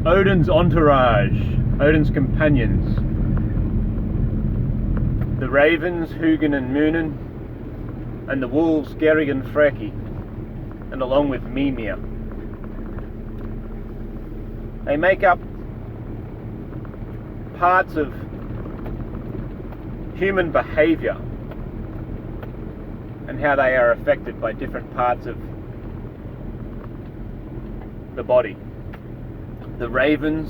Odin's entourage, Odin's companions, the ravens Huginn and Muninn, and the wolves Geri and Freki, and along with Mimir. They make up parts of human behaviour and how they are affected by different parts of the body. The ravens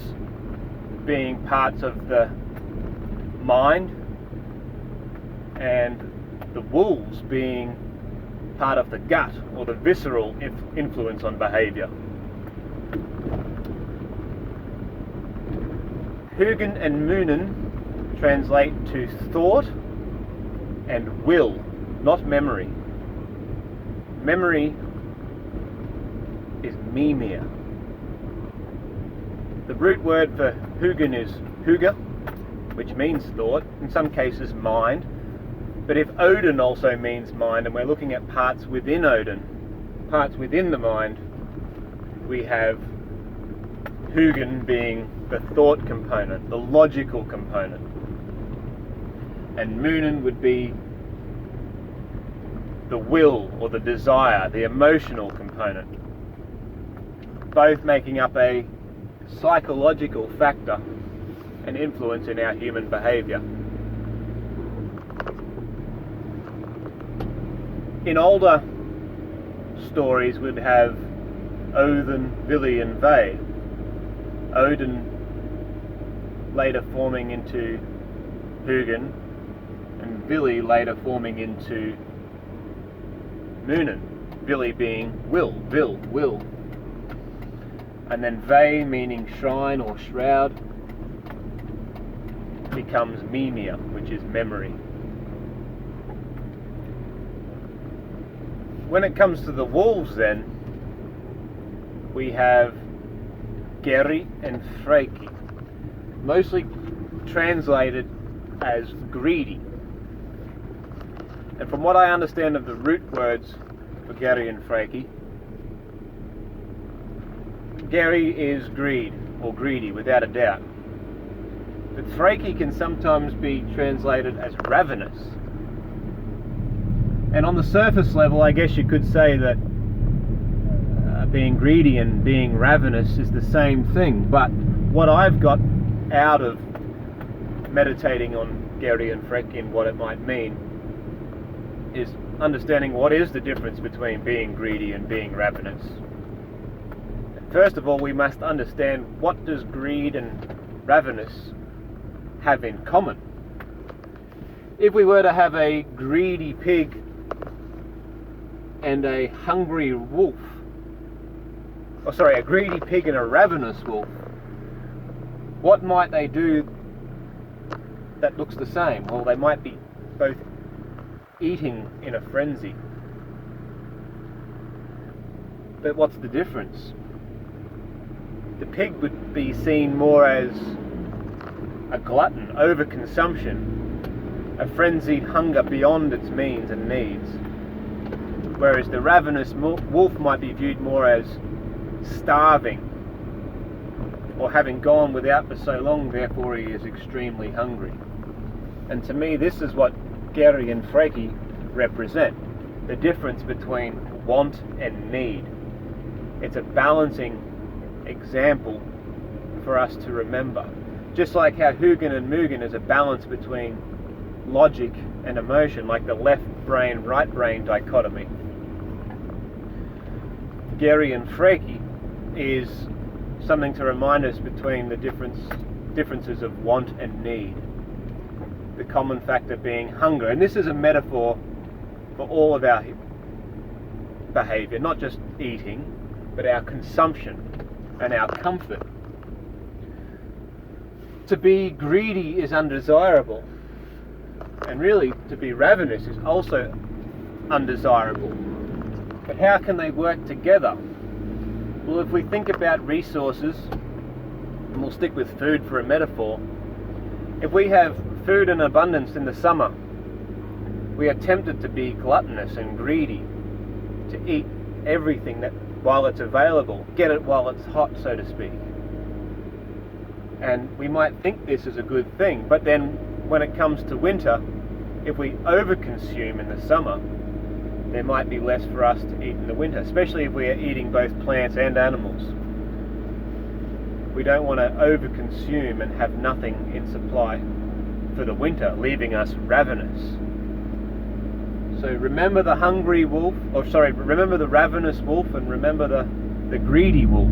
being parts of the mind, and the wolves being part of the gut or the visceral influence on behaviour. Huginn and Muninn translate to thought and will, not memory. Memory is Mimir. The root word for Huginn is huga, which means thought, in some cases mind. But if Odin also means mind, and we're looking at parts within Odin, parts within the mind, we have Huginn being the thought component, the logical component. And Muninn would be the will or the desire, the emotional component. Both making up a psychological factor and influence in our human behaviour. In older stories we'd have Odin, Vili and Ve. Odin later forming into Huginn, and Vili later forming into Muninn. Vili being will, and then Ve meaning shrine or shroud becomes Mimir, which is memory. When it comes to the wolves then, we have Geri and Freki, mostly translated as greedy. And from what I understand of the root words for Geri and Freki, Geri is greed, or greedy, without a doubt. But Freki can sometimes be translated as ravenous. And on the surface level, I guess you could say that being greedy and being ravenous is the same thing. But what I've got out of meditating on Geri and Freki and what it might mean is understanding what is the difference between being greedy and being ravenous. First of all, we must understand, what does greed and ravenous have in common? If we were to have a greedy pig and a hungry wolf, a greedy pig and a ravenous wolf, what might they do that looks the same? Well, they might be both eating in a frenzy. But what's the difference? The pig would be seen more as a glutton, overconsumption, a frenzied hunger beyond its means and needs. Whereas the ravenous wolf might be viewed more as starving, or having gone without for so long, therefore he is extremely hungry. And to me, this is what Geri and Freki represent, the difference between want and need. It's a balancing example for us to remember. Just like how Huginn and Muninn is a balance between logic and emotion, like the left brain, right brain dichotomy. Geri and Freki is something to remind us between the differences of want and need. The common factor being hunger. And this is a metaphor for all of our behaviour, not just eating, but our consumption and our comfort. To be greedy is undesirable, and really to be ravenous is also undesirable. But how can they work together? Well, if we think about resources, and we'll stick with food for a metaphor, if we have food in abundance in the summer, we are tempted to be gluttonous and greedy, to eat everything that while it's available, get it while it's hot, so to speak. And we might think this is a good thing, but then when it comes to winter, if we overconsume in the summer, there might be less for us to eat in the winter, especially if we are eating both plants and animals. We don't want to overconsume and have nothing in supply for the winter, leaving us ravenous. So remember the hungry wolf, remember the ravenous wolf, and remember the greedy wolf.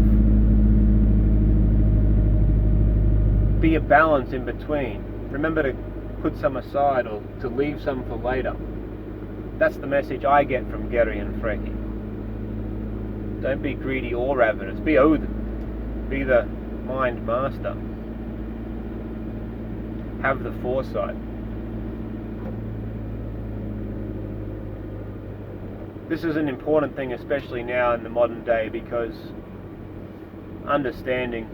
Be a balance in between. Remember to put some aside or to leave some for later. That's the message I get from Geri and Freki. Don't be greedy or ravenous. Be Odin. Be the mind master. Have the foresight. This is an important thing, especially now in the modern day, because understanding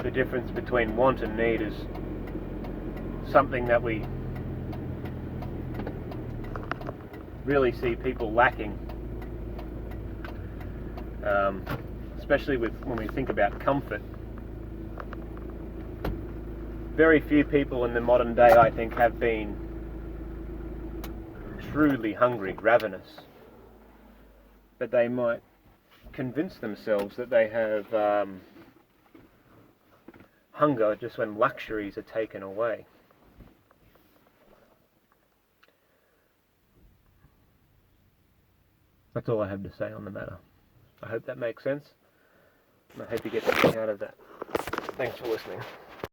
the difference between want and need is something that we really see people lacking, especially when we think about comfort. Very few people in the modern day, I think, have been truly hungry, ravenous. But they might convince themselves that they have hunger just when luxuries are taken away. That's all I have to say on the matter. I hope that makes sense, and I hope you get something out of that. Thanks for listening.